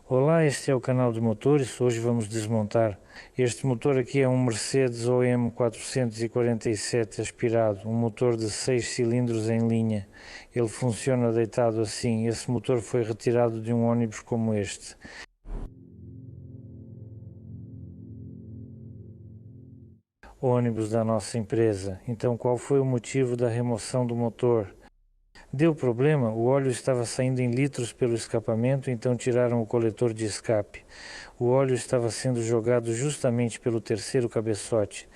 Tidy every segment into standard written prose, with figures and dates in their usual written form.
Olá, este é o canal de motores. Hoje vamos desmontar. Este motor aqui é um Mercedes OM 447 aspirado, um motor de 6 cilindros em linha. Ele funciona deitado assim. Esse motor foi retirado de um ônibus como este. Ônibus da nossa empresa. Então, qual foi o motivo da remoção do motor? Deu problema, o óleo estava saindo em litros pelo escapamento, então tiraram o coletor de escape. O óleo estava sendo jogado justamente pelo terceiro cabeçote.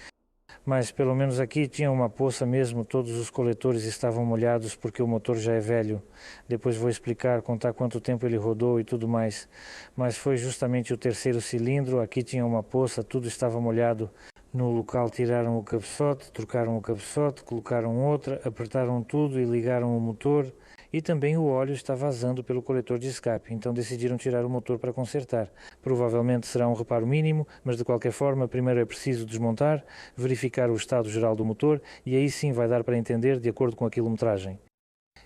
Mas pelo menos aqui tinha uma poça mesmo, todos os coletores estavam molhados porque o motor já é velho. Depois vou explicar, contar quanto tempo ele rodou e tudo mais. Mas foi justamente o terceiro cilindro, aqui tinha uma poça, tudo estava molhado. No local tiraram o cabeçote, trocaram o cabeçote, colocaram outra, apertaram tudo e ligaram o motor. E também o óleo está vazando pelo coletor de escape, então decidiram tirar o motor para consertar. Provavelmente será um reparo mínimo, mas de qualquer forma, primeiro é preciso desmontar, verificar o estado geral do motor e aí sim vai dar para entender de acordo com a quilometragem.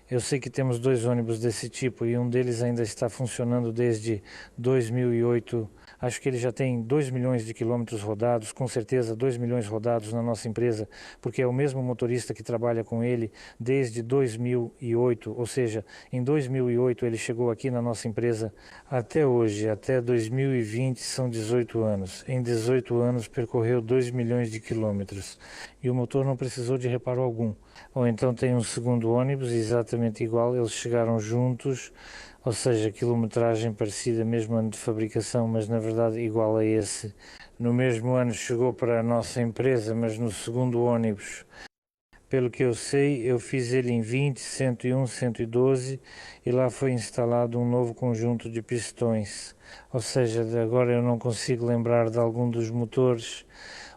Eu sei que temos dois ônibus desse tipo e um deles ainda está funcionando desde 2008. Acho que ele já tem 2 milhões de quilômetros rodados, com certeza 2 milhões rodados na nossa empresa, porque é o mesmo motorista que trabalha com ele desde 2008, ou seja, em 2008 ele chegou aqui na nossa empresa até hoje, até 2020 são 18 anos. Em 18 anos percorreu 2 milhões de quilômetros e o motor não precisou de reparo algum. Ou então tem um segundo ônibus exatamente igual, eles chegaram juntos, ou seja, quilometragem parecida, mesmo ano de fabricação, mas na verdade igual a esse. No mesmo ano chegou para a nossa empresa, mas no segundo ônibus. Pelo que eu sei, eu fiz ele em 20, 101, 112 e lá foi instalado um novo conjunto de pistões. Ou seja, agora eu não consigo lembrar de algum dos motores,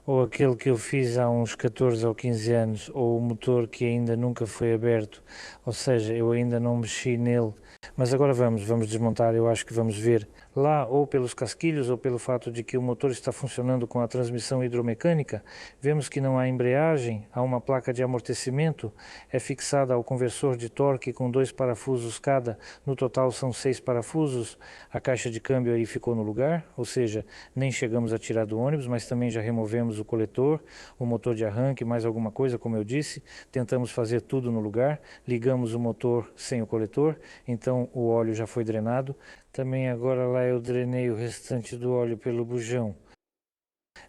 ou aquele que eu fiz há uns 14 ou 15 anos, ou o motor que ainda nunca foi aberto. Ou seja, eu ainda não mexi nele. Mas agora vamos desmontar, eu acho que vamos ver lá, ou pelos casquilhos, ou pelo fato de que o motor está funcionando com a transmissão hidromecânica, vemos que não há embreagem, há uma placa de amortecimento, é fixada ao conversor de torque com 2 parafusos cada, no total são 6 parafusos, a caixa de câmbio aí ficou no lugar, ou seja, nem chegamos a tirar do ônibus, mas também já removemos o coletor, o motor de arranque, mais alguma coisa, como eu disse, tentamos fazer tudo no lugar, ligamos o motor sem o coletor, então o óleo já foi drenado. Também agora lá eu drenei o restante do óleo pelo bujão.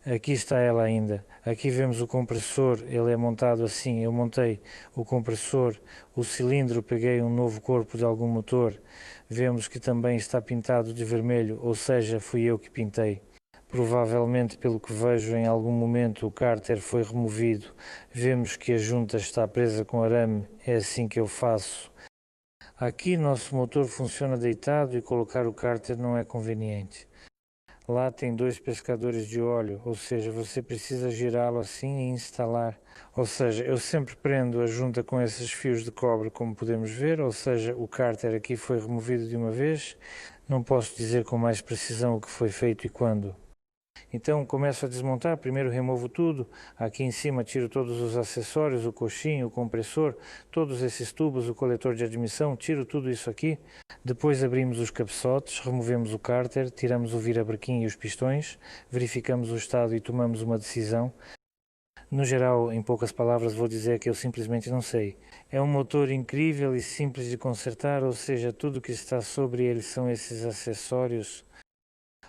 Aqui está ela ainda. Aqui vemos o compressor, ele é montado assim. Eu montei o compressor, o cilindro, peguei um novo corpo de algum motor. Vemos que também está pintado de vermelho, ou seja, fui eu que pintei. Provavelmente, pelo que vejo, em algum momento o cárter foi removido. Vemos que a junta está presa com arame, é assim que eu faço. Aqui nosso motor funciona deitado e colocar o cárter não é conveniente. Lá tem 2 pescadores de óleo, ou seja, você precisa girá-lo assim e instalar. Ou seja, eu sempre prendo a junta com esses fios de cobre, como podemos ver, ou seja, o cárter aqui foi removido de uma vez. Não posso dizer com mais precisão o que foi feito e quando. Então começo a desmontar, primeiro removo tudo, aqui em cima tiro todos os acessórios, o coxinho, o compressor, todos esses tubos, o coletor de admissão, tiro tudo isso aqui. Depois abrimos os cabeçotes, removemos o cárter, tiramos o virabrequim e os pistões, verificamos o estado e tomamos uma decisão. No geral, em poucas palavras, vou dizer que eu simplesmente não sei. É um motor incrível e simples de consertar, ou seja, tudo que está sobre ele são esses acessórios.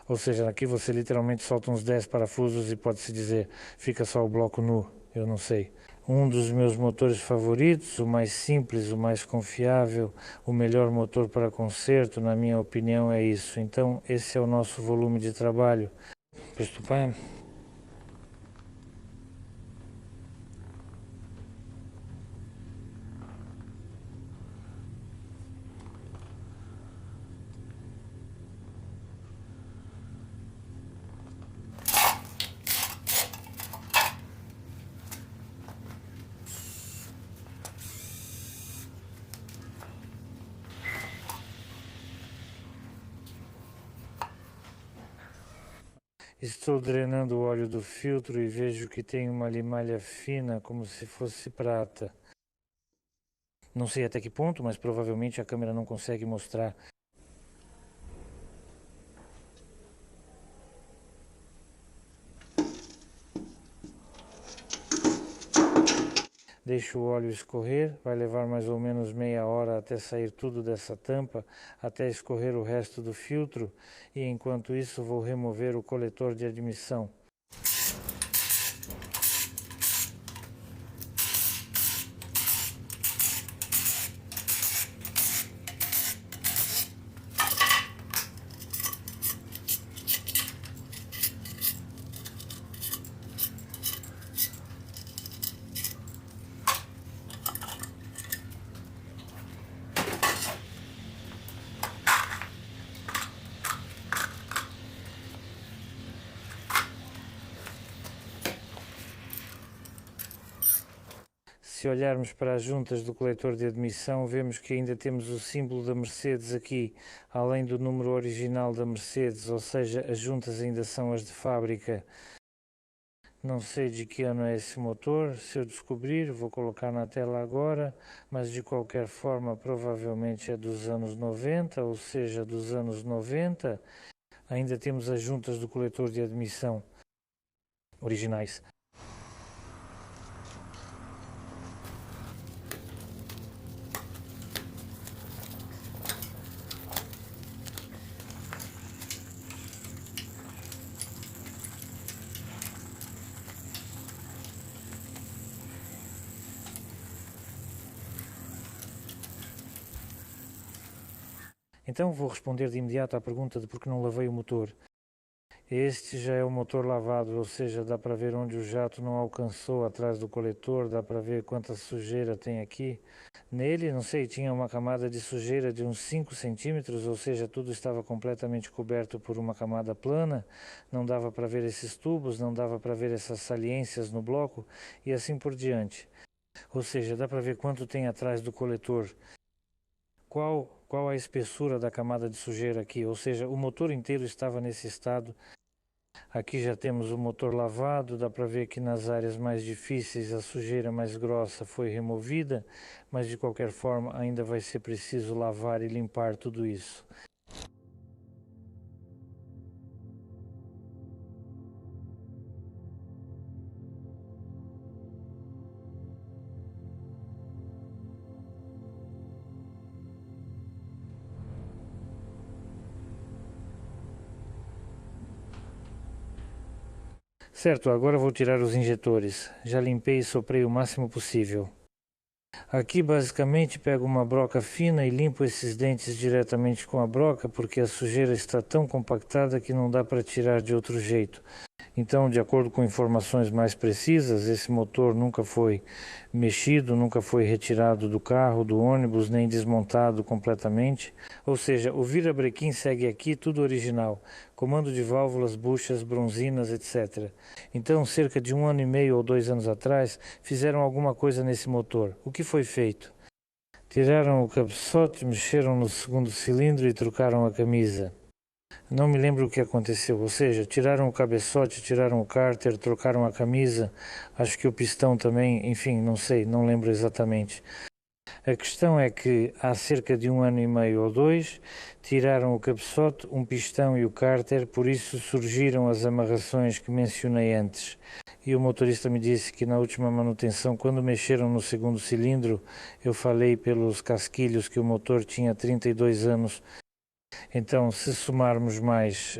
Ou seja, aqui você literalmente solta uns 10 parafusos e pode-se dizer, fica só o bloco nu, eu não sei. Um dos meus motores favoritos, o mais simples, o mais confiável, o melhor motor para conserto, na minha opinião, é isso. Então, esse é o nosso volume de trabalho. Pриступаем. Estou drenando o óleo do filtro e vejo que tem uma limalha fina, como se fosse prata. Não sei até que ponto, mas provavelmente a câmera não consegue mostrar. Deixo o óleo escorrer, vai levar mais ou menos meia hora até sair tudo dessa tampa, até escorrer o resto do filtro, e enquanto isso vou remover o coletor de admissão. Se olharmos para as juntas do coletor de admissão, vemos que ainda temos o símbolo da Mercedes aqui, além do número original da Mercedes, ou seja, as juntas ainda são as de fábrica. Não sei de que ano é esse motor, se eu descobrir vou colocar na tela agora, mas de qualquer forma provavelmente é dos anos 90, ou seja, dos anos 90. Ainda temos as juntas do coletor de admissão originais. Então vou responder de imediato à pergunta de por que não lavei o motor. Este já é o motor lavado, ou seja, dá para ver onde o jato não alcançou atrás do coletor, dá para ver quanta sujeira tem aqui. Nele, não sei, tinha uma camada de sujeira de uns 5 centímetros, ou seja, tudo estava completamente coberto por uma camada plana, não dava para ver esses tubos, não dava para ver essas saliências no bloco e assim por diante. Ou seja, dá para ver quanto tem atrás do coletor. Qual a espessura da camada de sujeira aqui, ou seja, o motor inteiro estava nesse estado. Aqui já temos o motor lavado, dá para ver que nas áreas mais difíceis a sujeira mais grossa foi removida, mas de qualquer forma ainda vai ser preciso lavar e limpar tudo isso. Certo, agora vou tirar os injetores. Já limpei e soprei o máximo possível. Aqui basicamente pego uma broca fina e limpo esses dentes diretamente com a broca, porque a sujeira está tão compactada que não dá para tirar de outro jeito. Então, de acordo com informações mais precisas, esse motor nunca foi mexido, nunca foi retirado do carro, do ônibus, nem desmontado completamente. Ou seja, o virabrequim segue aqui tudo original, comando de válvulas, buchas, bronzinas, etc. Então, cerca de 1 ano e meio ou 2 anos atrás, fizeram alguma coisa nesse motor. O que foi feito? Tiraram o cabeçote, mexeram no segundo cilindro e trocaram a camisa. Não me lembro o que aconteceu, ou seja, tiraram o cabeçote, tiraram o cárter, trocaram a camisa, acho que o pistão também, enfim, não sei, não lembro exatamente. A questão é que há cerca de 1 ano e meio ou 2, tiraram o cabeçote, um pistão e o cárter, por isso surgiram as amarrações que mencionei antes. E o motorista me disse que na última manutenção, quando mexeram no segundo cilindro, eu falei pelos casquilhos que o motor tinha 32 anos. Então, se somarmos mais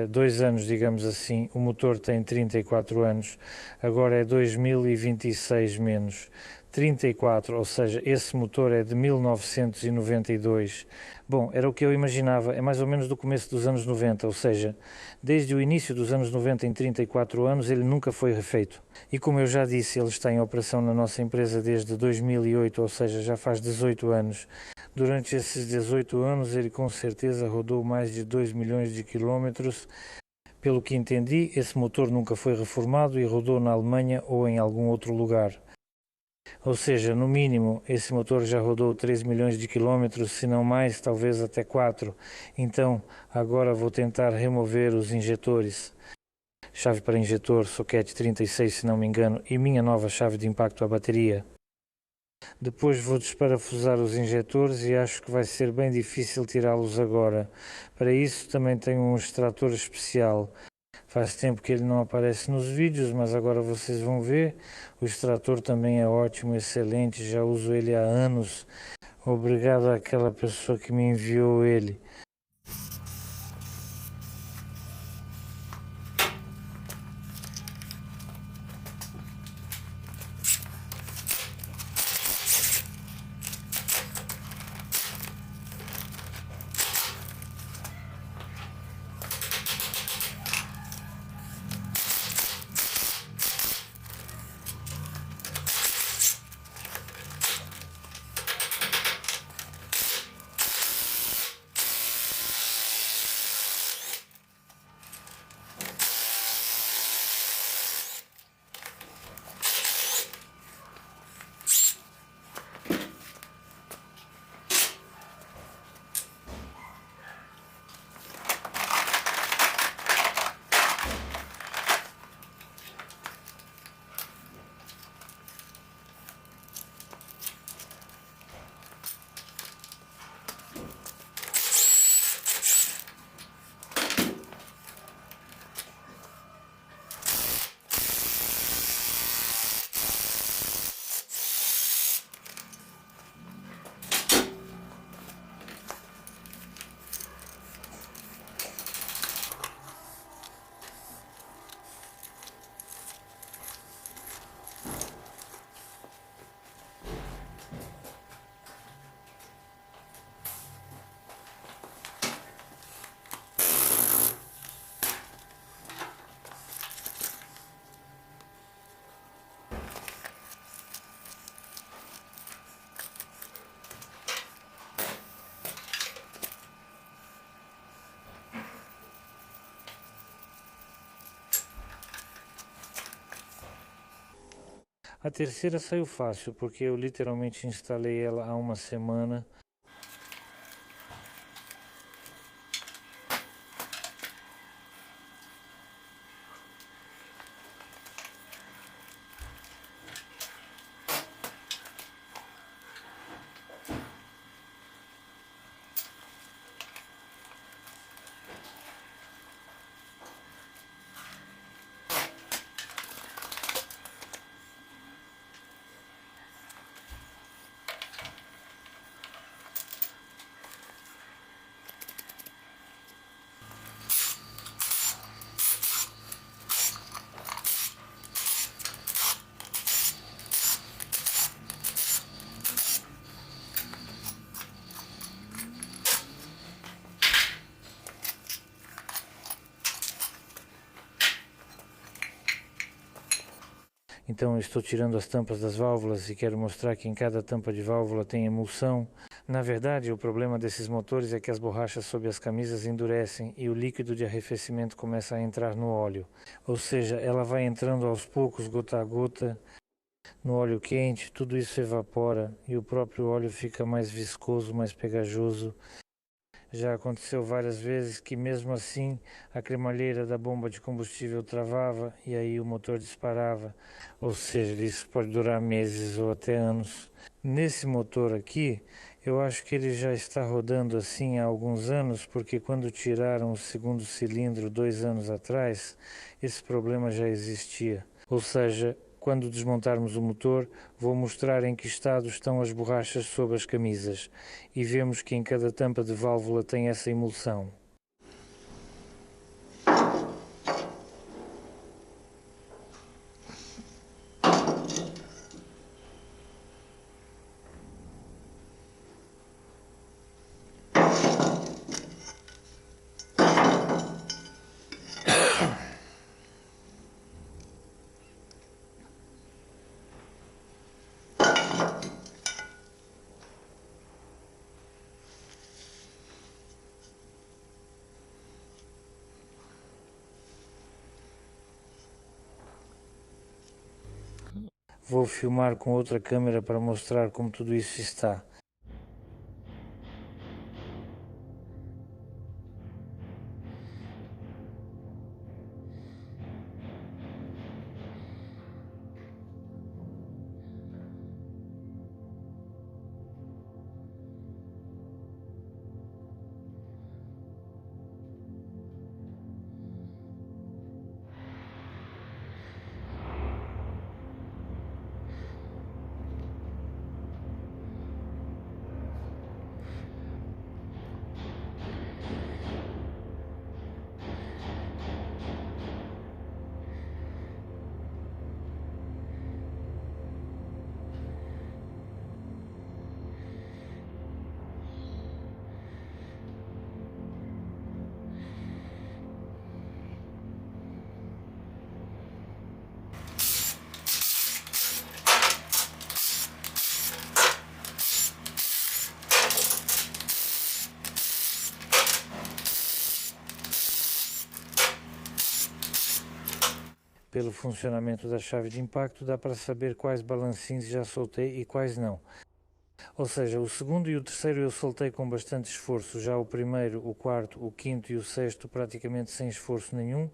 2 anos, digamos assim, o motor tem 34 anos, agora é 2026 menos 34, ou seja, esse motor é de 1992. Bom, era o que eu imaginava, é mais ou menos do começo dos anos 90, ou seja, desde o início dos anos 90, em 34 anos, ele nunca foi refeito. E como eu já disse, ele está em operação na nossa empresa desde 2008, ou seja, já faz 18 anos. Durante esses 18 anos, ele com certeza rodou mais de 2 milhões de quilómetros. Pelo que entendi, esse motor nunca foi reformado e rodou na Alemanha ou em algum outro lugar. Ou seja, no mínimo, esse motor já rodou 3 milhões de quilómetros, se não mais, talvez até 4. Então, agora vou tentar remover os injetores. Chave para injetor, soquete 36, se não me engano, e minha nova chave de impacto à bateria. Depois vou desparafusar os injetores e acho que vai ser bem difícil tirá-los agora. Para isso também tenho um extrator especial. Faz tempo que ele não aparece nos vídeos, mas agora vocês vão ver. O extrator também é ótimo, excelente, já uso ele há anos. Obrigado àquela pessoa que me enviou ele. A terceira saiu fácil, porque eu literalmente instalei ela há uma semana. Então eu estou tirando as tampas das válvulas e quero mostrar que em cada tampa de válvula tem emulsão. Na verdade, o problema desses motores é que as borrachas sob as camisas endurecem e o líquido de arrefecimento começa a entrar no óleo. Ou seja, ela vai entrando aos poucos, gota a gota, no óleo quente, tudo isso evapora e o próprio óleo fica mais viscoso, mais pegajoso. Já aconteceu várias vezes que mesmo assim a cremalheira da bomba de combustível travava e aí o motor disparava, ou seja, isso pode durar meses ou até anos. Nesse motor aqui, eu acho que ele já está rodando assim há alguns anos, porque quando tiraram o segundo cilindro 2 anos atrás, esse problema já existia. Ou seja, quando desmontarmos o motor, vou mostrar em que estado estão as borrachas sob as camisas e vemos que em cada tampa de válvula tem essa emulsão. Vou filmar com outra câmera para mostrar como tudo isso está. pelo funcionamento da chave de impacto, dá para saber quais balancins já soltei e quais não. Ou seja, o segundo e o terceiro eu soltei com bastante esforço, já o primeiro, o quarto, o quinto e o sexto praticamente sem esforço nenhum.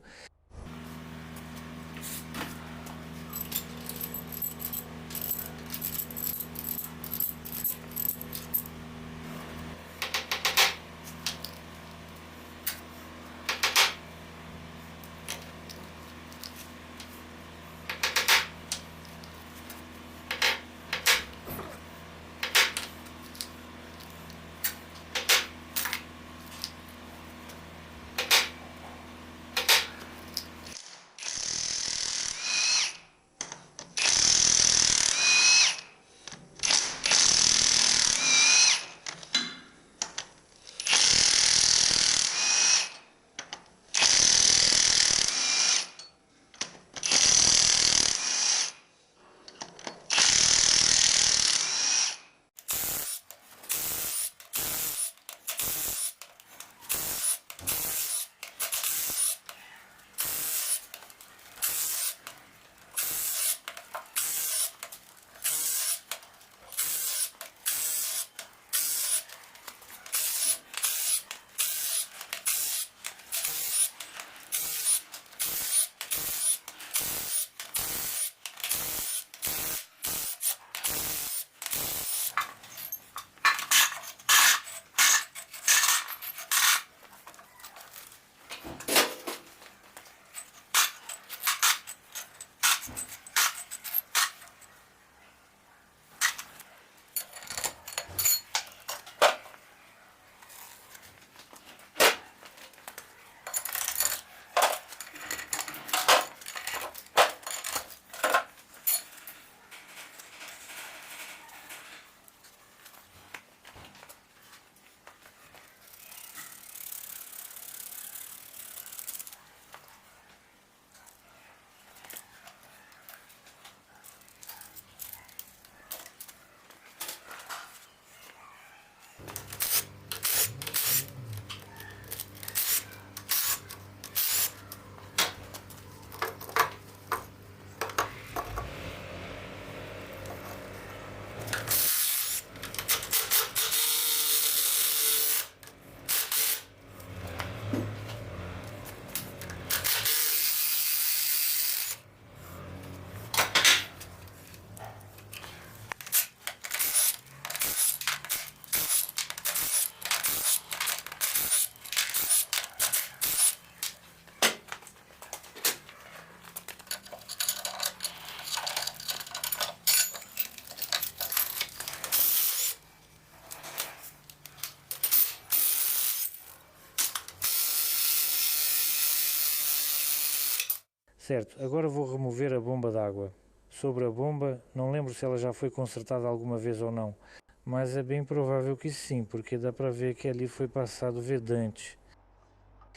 Certo, agora vou remover a bomba d'água. Sobre a bomba, não lembro se ela já foi consertada alguma vez ou não, mas é bem provável que sim, porque dá para ver que ali foi passado vedante.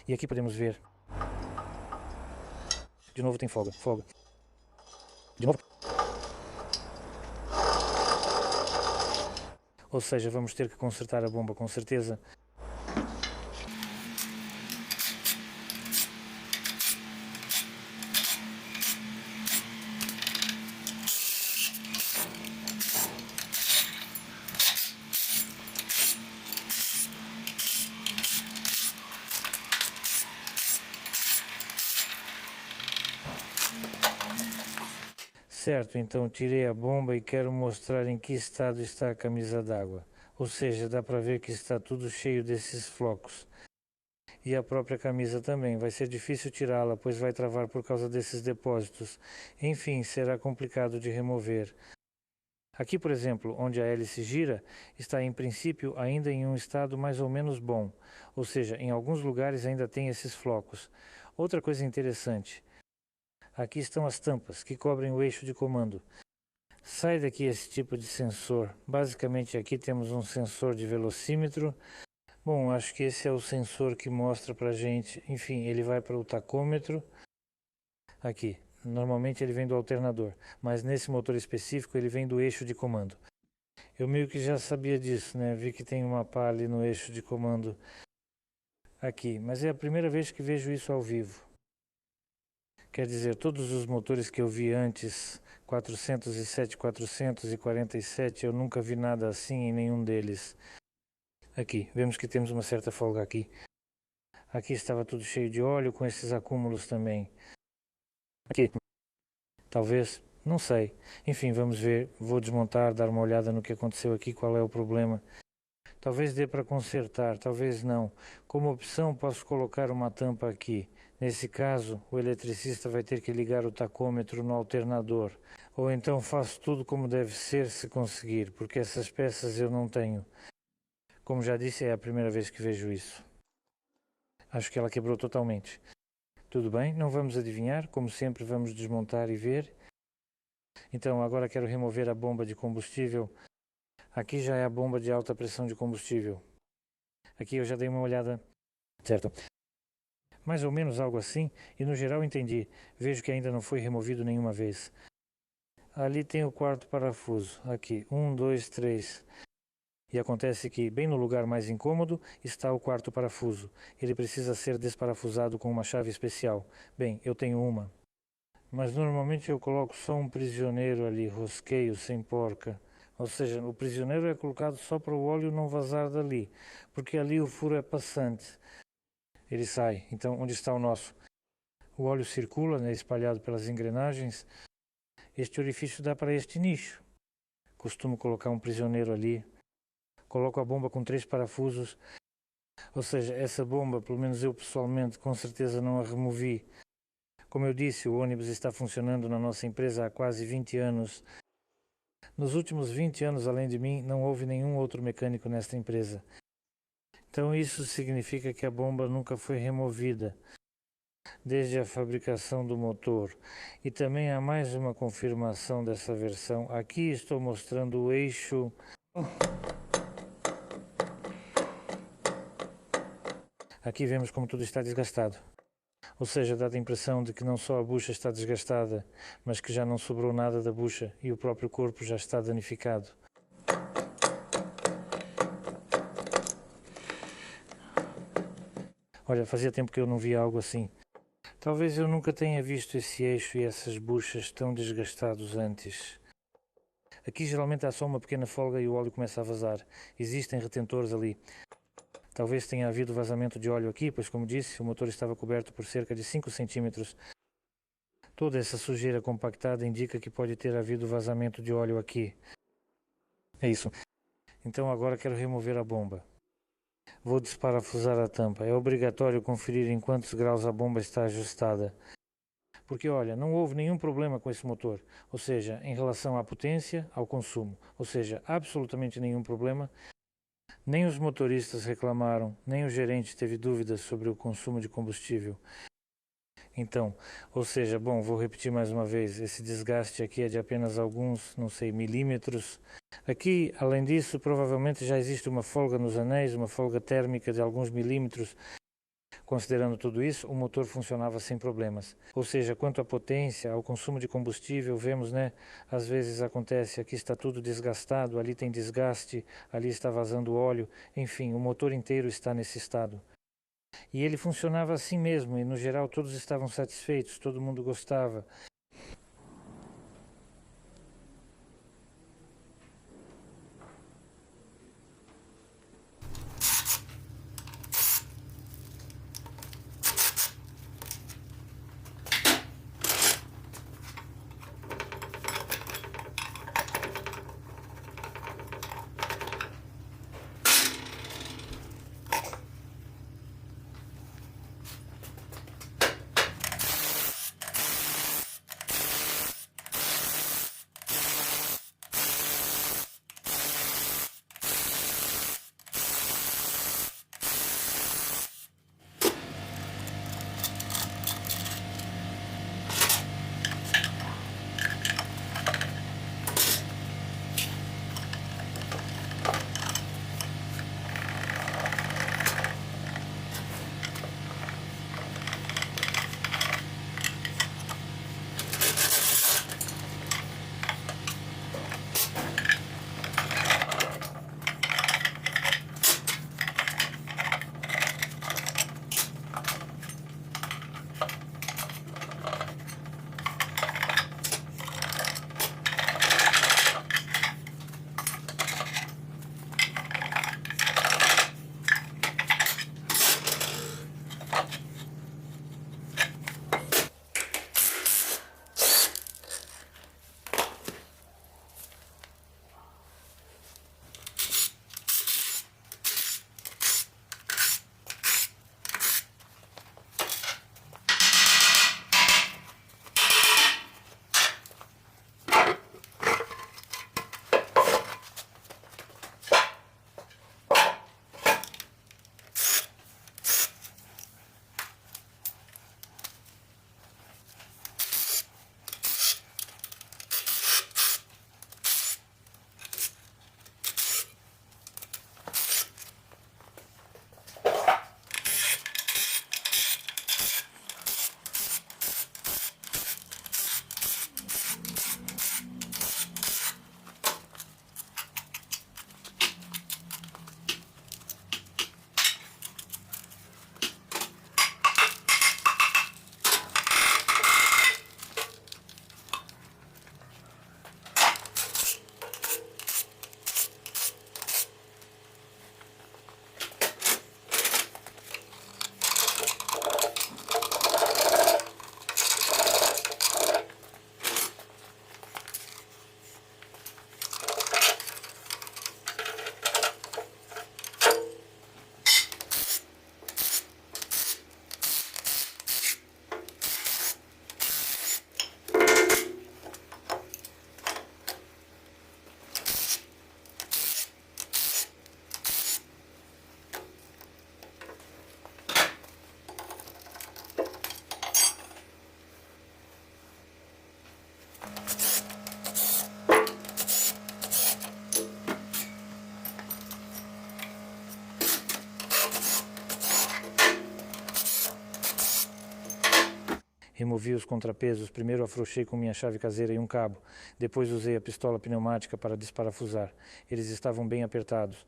E aqui podemos ver. De novo tem folga, folga. De novo. Ou seja, vamos ter que consertar a bomba com certeza. Certo, então tirei a bomba e quero mostrar em que estado está a camisa d'água. Ou seja, dá para ver que está tudo cheio desses flocos. E a própria camisa também. Vai ser difícil tirá-la, pois vai travar por causa desses depósitos. Enfim, será complicado de remover. Aqui, por exemplo, onde a hélice gira, está em princípio ainda em um estado mais ou menos bom. Ou seja, em alguns lugares ainda tem esses flocos. Outra coisa interessante. Aqui estão as tampas que cobrem o eixo de comando. Sai daqui esse tipo de sensor. Basicamente aqui temos um sensor de velocímetro. Bom, acho que esse é o sensor que mostra pra gente. Enfim, ele vai para o tacômetro. Aqui. Normalmente ele vem do alternador, mas nesse motor específico ele vem do eixo de comando. Eu meio que já sabia disso, né? Vi que tem uma pá ali no eixo de comando aqui, mas é a primeira vez que vejo isso ao vivo. Quer dizer, todos os motores que eu vi antes, 407, 447, eu nunca vi nada assim em nenhum deles. Aqui, vemos que temos uma certa folga aqui. Aqui estava tudo cheio de óleo, com esses acúmulos também. Aqui, talvez, não sei. Enfim, vamos ver. Vou desmontar, dar uma olhada no que aconteceu aqui, qual é o problema. Talvez dê para consertar, talvez não. Como opção, posso colocar uma tampa aqui. Nesse caso, o eletricista vai ter que ligar o tacômetro no alternador. Ou então faço tudo como deve ser se conseguir, porque essas peças eu não tenho. Como já disse, é a primeira vez que vejo isso. Acho que ela quebrou totalmente. Tudo bem, não vamos adivinhar, como sempre vamos desmontar e ver. Então agora quero remover a bomba de combustível. Aqui já é a bomba de alta pressão de combustível. Aqui eu já dei uma olhada, certo? Mais ou menos algo assim, e no geral entendi. Vejo que ainda não foi removido nenhuma vez. Ali tem o quarto parafuso. Aqui, 1, 2, 3. E acontece que, bem no lugar mais incômodo, está o quarto parafuso. Ele precisa ser desparafusado com uma chave especial. Bem, eu tenho uma. Mas normalmente eu coloco só um prisioneiro ali, rosqueio, sem porca. Ou seja, o prisioneiro é colocado só para o óleo não vazar dali, porque ali o furo é passante. Ele sai. Então, onde está o nosso? O óleo circula, né, espalhado pelas engrenagens. Este orifício dá para este nicho. Costumo colocar um prisioneiro ali. Coloco a bomba com 3 parafusos. Ou seja, essa bomba, pelo menos eu pessoalmente, com certeza não a removi. Como eu disse, o ônibus está funcionando na nossa empresa há quase 20 anos. Nos últimos 20 anos, além de mim, não houve nenhum outro mecânico nesta empresa. Então isso significa que a bomba nunca foi removida desde a fabricação do motor. E também há mais uma confirmação dessa versão. Aqui estou mostrando o eixo. Aqui vemos como tudo está desgastado. Ou seja, dá a impressão de que não só a bucha está desgastada, mas que já não sobrou nada da bucha e o próprio corpo já está danificado. Olha, fazia tempo que eu não via algo assim. Talvez eu nunca tenha visto esse eixo e essas buchas tão desgastados antes. Aqui geralmente há só uma pequena folga e o óleo começa a vazar. Existem retentores ali. Talvez tenha havido vazamento de óleo aqui, pois como disse, o motor estava coberto por cerca de 5 centímetros. Toda essa sujeira compactada indica que pode ter havido vazamento de óleo aqui. É isso. Então agora quero remover a bomba. Vou desparafusar a tampa. É obrigatório conferir em quantos graus a bomba está ajustada. Porque olha, não houve nenhum problema com esse motor, ou seja, em relação à potência, ao consumo, ou seja, absolutamente nenhum problema. Nem os motoristas reclamaram, nem o gerente teve dúvidas sobre o consumo de combustível. Então, ou seja, bom, vou repetir mais uma vez, esse desgaste aqui é de apenas alguns, não sei, milímetros. Aqui, além disso, provavelmente já existe uma folga nos anéis, uma folga térmica de alguns milímetros. Considerando tudo isso, o motor funcionava sem problemas. Ou seja, quanto à potência, ao consumo de combustível, vemos, né? Às vezes acontece, aqui está tudo desgastado, ali tem desgaste, ali está vazando óleo, enfim, o motor inteiro está nesse estado. E ele funcionava assim mesmo, e no geral todos estavam satisfeitos, todo mundo gostava. Removi os contrapesos, primeiro afrouxei com minha chave caseira e um cabo, depois usei a pistola pneumática para desparafusar. Eles estavam bem apertados.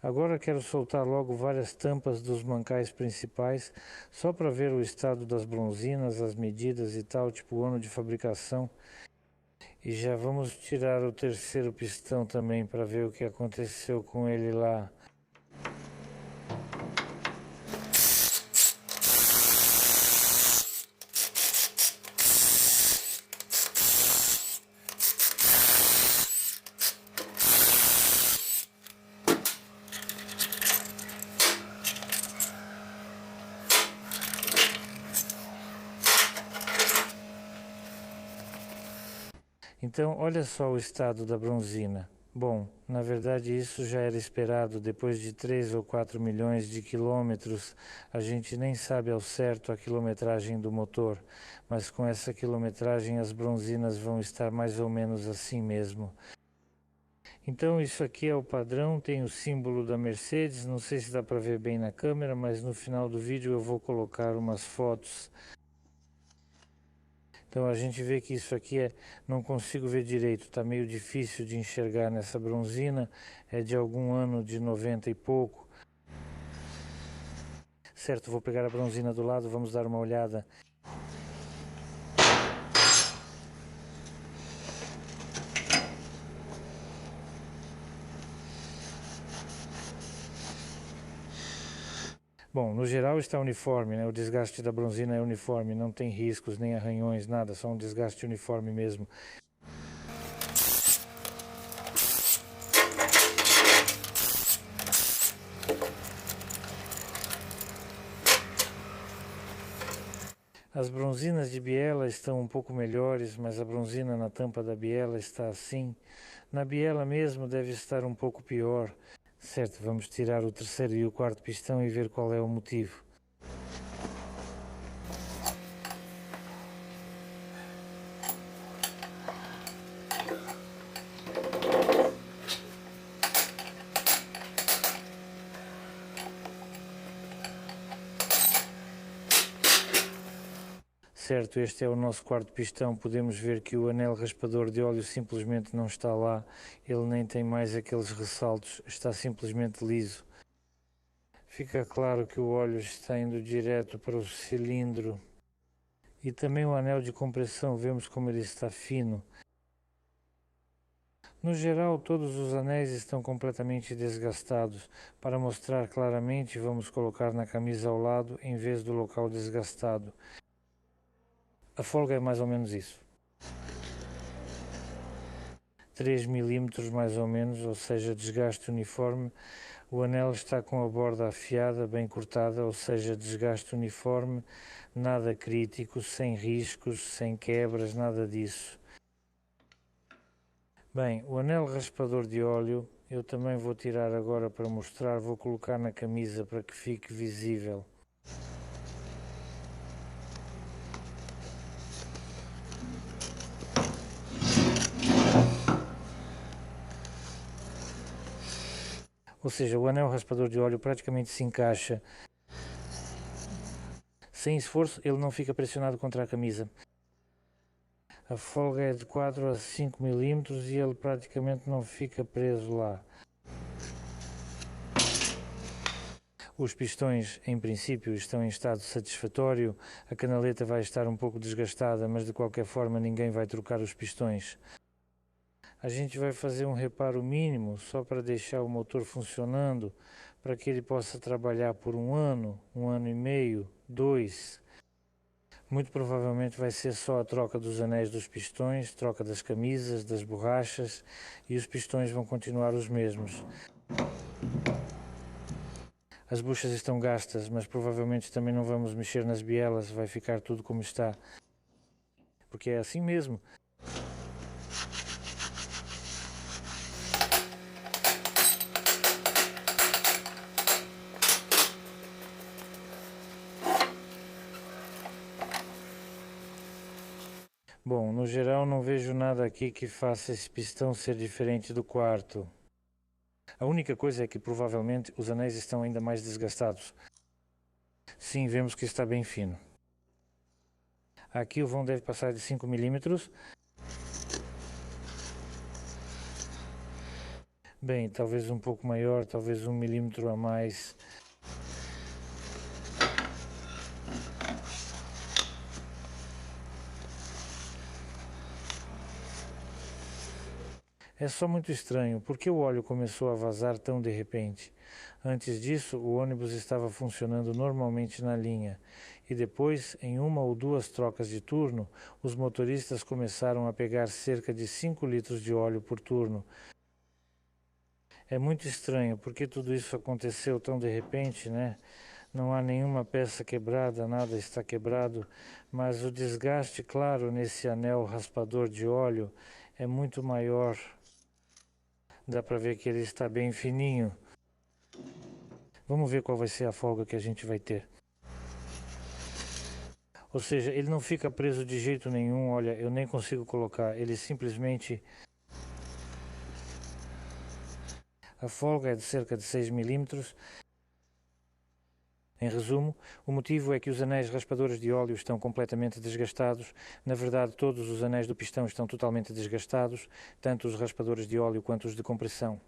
Agora quero soltar logo várias tampas dos mancais principais, só para ver o estado das bronzinas, as medidas e tal, tipo o ano de fabricação. E já vamos tirar o terceiro pistão também para ver o que aconteceu com ele lá. Então, olha só o estado da bronzina. Bom, na verdade isso já era esperado. Depois de 3 ou 4 milhões de quilômetros, a gente nem sabe ao certo a quilometragem do motor, mas com essa quilometragem as bronzinas vão estar mais ou menos assim mesmo. Então isso aqui é o padrão, tem o símbolo da Mercedes, não sei se dá para ver bem na câmera, mas no final do vídeo eu vou colocar umas fotos. Então a gente vê que isso aqui não consigo ver direito, está meio difícil de enxergar nessa bronzina, é de algum ano de 90 e pouco. Certo, vou pegar a bronzina do lado, vamos dar uma olhada. Bom, no geral está uniforme, né? O desgaste da bronzina é uniforme, não tem riscos, nem arranhões, nada, só um desgaste uniforme mesmo. As bronzinas de biela estão um pouco melhores, mas a bronzina na tampa da biela está assim. Na biela mesmo deve estar um pouco pior. Certo, vamos tirar o terceiro e o quarto pistão e ver qual é o motivo. Certo, este é o nosso quarto pistão, podemos ver que o anel raspador de óleo simplesmente não está lá, ele nem tem mais aqueles ressaltos, está simplesmente liso. Fica claro que o óleo está indo direto para o cilindro. E também o anel de compressão, vemos como ele está fino. No geral, todos os anéis estão completamente desgastados. Para mostrar claramente, vamos colocar na camisa ao lado, em vez do local desgastado. A folga é mais ou menos isso. 3 milímetros mais ou menos, ou seja, desgaste uniforme. O anel está com a borda afiada, bem cortada, ou seja, desgaste uniforme, nada crítico, sem riscos, sem quebras, nada disso. Bem, o anel raspador de óleo eu também vou tirar agora para mostrar, vou colocar na camisa para que fique visível. Ou seja, o anel raspador de óleo praticamente se encaixa. Sem esforço, ele não fica pressionado contra a camisa. A folga é de 4 a 5 milímetros e ele praticamente não fica preso lá. Os pistões, em princípio, estão em estado satisfatório. A canaleta vai estar um pouco desgastada, mas de qualquer forma ninguém vai trocar os pistões. A gente vai fazer um reparo mínimo só para deixar o motor funcionando, para que ele possa trabalhar por um ano e meio, 2. Muito provavelmente vai ser só a troca dos anéis dos pistões, troca das camisas, das borrachas, e os pistões vão continuar os mesmos. As buchas estão gastas, mas provavelmente também não vamos mexer nas bielas, vai ficar tudo como está. Porque é assim mesmo. Bom, no geral não vejo nada aqui que faça esse pistão ser diferente do quarto. A única coisa é que provavelmente os anéis estão ainda mais desgastados. Sim, vemos que está bem fino. Aqui o vão deve passar de 5 milímetros. Bem, talvez um pouco maior, talvez 1 milímetro a mais. É só muito estranho, porque o óleo começou a vazar tão de repente? Antes disso, o ônibus estava funcionando normalmente na linha, e depois, em uma ou duas trocas de turno, os motoristas começaram a pegar cerca de 5 litros de óleo por turno. É muito estranho, porque tudo isso aconteceu tão de repente, né? Não há nenhuma peça quebrada, nada está quebrado, mas o desgaste, claro, nesse anel raspador de óleo é muito maior. Dá para ver que ele está bem fininho. Vamos ver qual vai ser a folga que a gente vai ter. Ou seja, ele não fica preso de jeito nenhum, olha, eu nem consigo colocar, ele simplesmente... A folga é de cerca de 6 milímetros. Em resumo, o motivo é que os anéis raspadores de óleo estão completamente desgastados. Na verdade, todos os anéis do pistão estão totalmente desgastados, tanto os raspadores de óleo quanto os de compressão.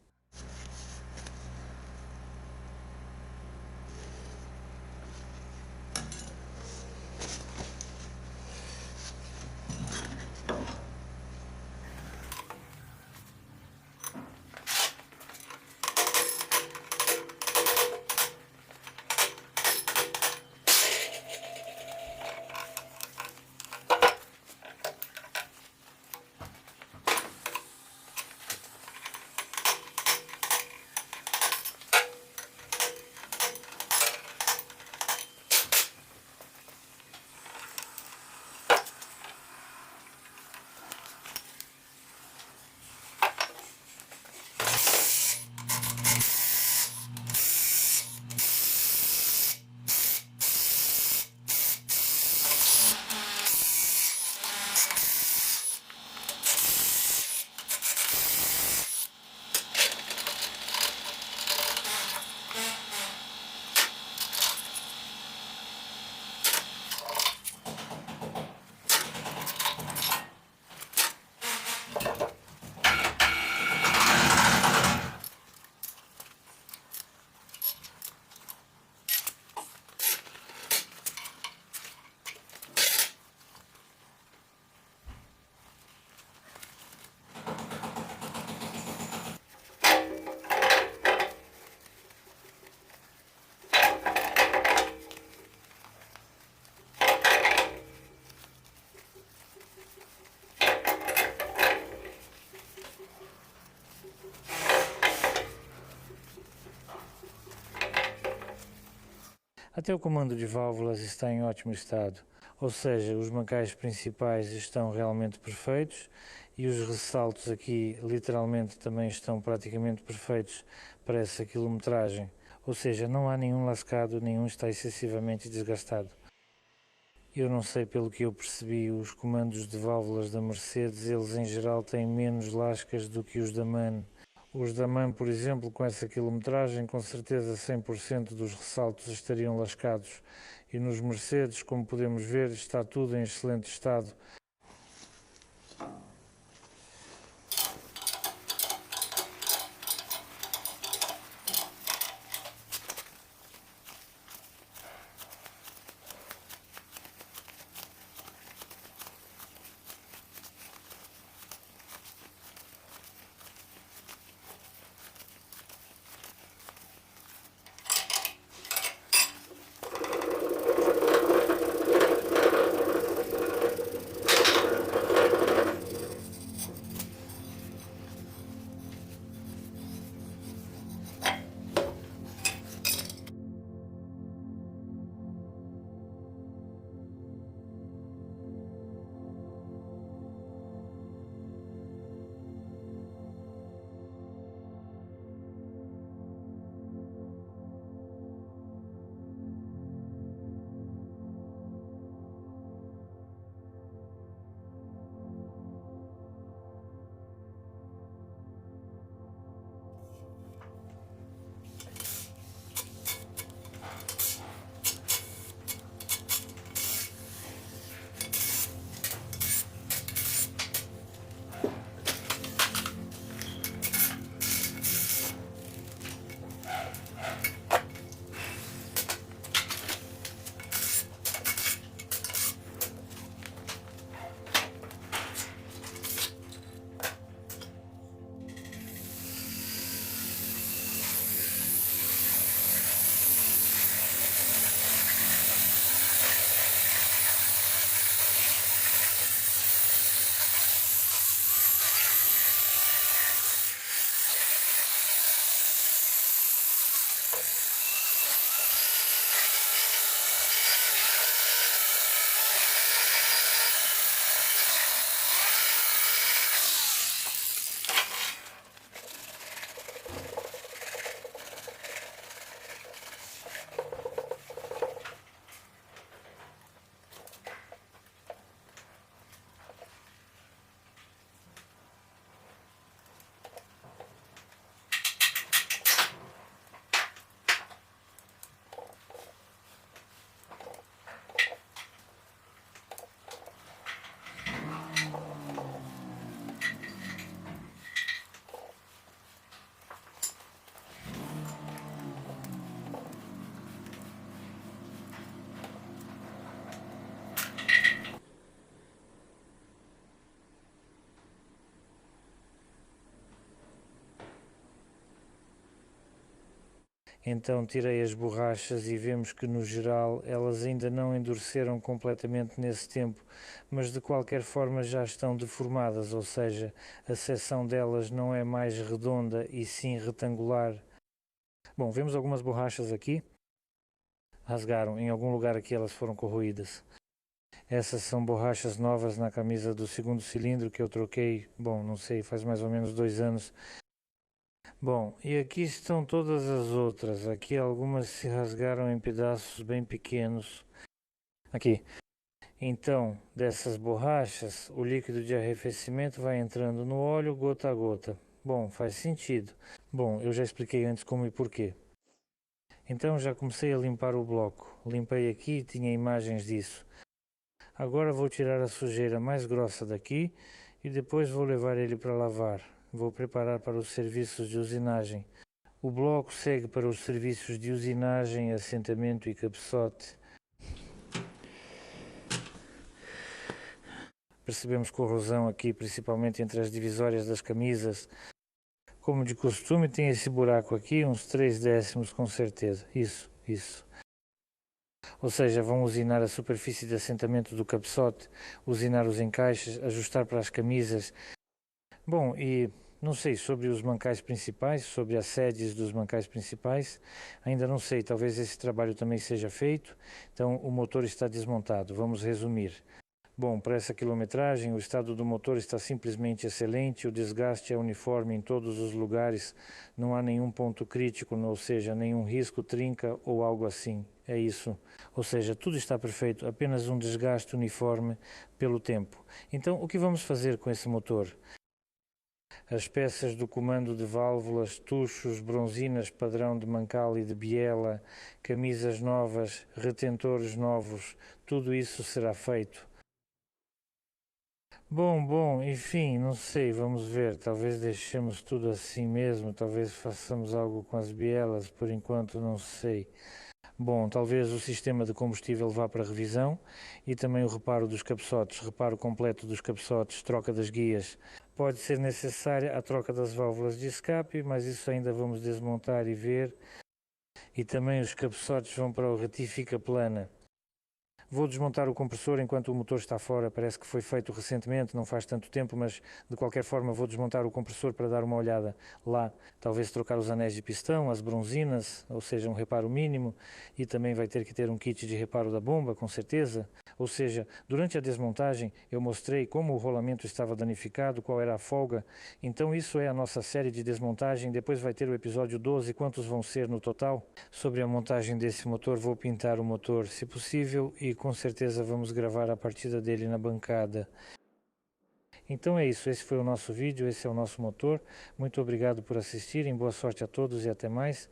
Até o comando de válvulas está em ótimo estado, ou seja, os mancais principais estão realmente perfeitos e os ressaltos aqui literalmente também estão praticamente perfeitos para essa quilometragem, ou seja, não há nenhum lascado, nenhum está excessivamente desgastado. Eu não sei, pelo que eu percebi, os comandos de válvulas da Mercedes, eles em geral têm menos lascas do que os da MAN. Os da MAN, por exemplo, com essa quilometragem, com certeza 100% dos ressaltos estariam lascados. E nos Mercedes, como podemos ver, está tudo em excelente estado. Então tirei as borrachas e vemos que no geral elas ainda não endureceram completamente nesse tempo, mas de qualquer forma já estão deformadas, ou seja, a seção delas não é mais redonda e sim retangular. Bom, vemos algumas borrachas aqui, rasgaram, em algum lugar aqui elas foram corroídas. Essas são borrachas novas na camisa do segundo cilindro que eu troquei, bom, não sei, faz mais ou menos 2 anos. Bom, e aqui estão todas as outras. Aqui algumas se rasgaram em pedaços bem pequenos. Aqui. Então, dessas borrachas, o líquido de arrefecimento vai entrando no óleo gota a gota. Bom, faz sentido. Bom, eu já expliquei antes como e porquê. Então já comecei a limpar o bloco. Limpei aqui e tinha imagens disso. Agora vou tirar a sujeira mais grossa daqui e depois vou levar ele para lavar. Vou preparar para os serviços de usinagem. O bloco segue para os serviços de usinagem, assentamento e cabeçote. Percebemos corrosão aqui, principalmente entre as divisórias das camisas. Como de costume, tem esse buraco aqui, uns 3 décimos com certeza. Isso. Ou seja, vão usinar a superfície de assentamento do cabeçote, usinar os encaixes, ajustar para as camisas. Bom, e não sei sobre os mancais principais, sobre as sedes dos mancais principais, ainda não sei, talvez esse trabalho também seja feito. Então o motor está desmontado, vamos resumir. Bom, para essa quilometragem, o estado do motor está simplesmente excelente, o desgaste é uniforme em todos os lugares, não há nenhum ponto crítico, ou seja, nenhum risco, trinca ou algo assim. É isso. Ou seja, tudo está perfeito, apenas um desgaste uniforme pelo tempo. Então, o que vamos fazer com esse motor? As peças do comando de válvulas, tuchos, bronzinas padrão de Mancal e de Biela, camisas novas, retentores novos, tudo isso será feito. Bom, enfim, não sei, vamos ver. Talvez deixemos tudo assim mesmo, talvez façamos algo com as bielas, por enquanto não sei. Bom, talvez o sistema de combustível vá para revisão e também o reparo dos cabeçotes, reparo completo dos cabeçotes, troca das guias. Pode ser necessária a troca das válvulas de escape, mas isso ainda vamos desmontar e ver. E também os cabeçotes vão para o retifica plana. Vou desmontar o compressor enquanto o motor está fora, parece que foi feito recentemente, não faz tanto tempo, mas de qualquer forma vou desmontar o compressor para dar uma olhada lá, talvez trocar os anéis de pistão, as bronzinas, ou seja, um reparo mínimo, e também vai ter que ter um kit de reparo da bomba, com certeza. Ou seja, durante a desmontagem eu mostrei como o rolamento estava danificado, qual era a folga, então isso é a nossa série de desmontagem, depois vai ter o episódio 12, quantos vão ser no total? Sobre a montagem desse motor, vou pintar o motor, se possível, e com certeza vamos gravar a partida dele na bancada. Então é isso, esse foi o nosso vídeo, esse é o nosso motor. Muito obrigado por assistirem, boa sorte a todos e até mais.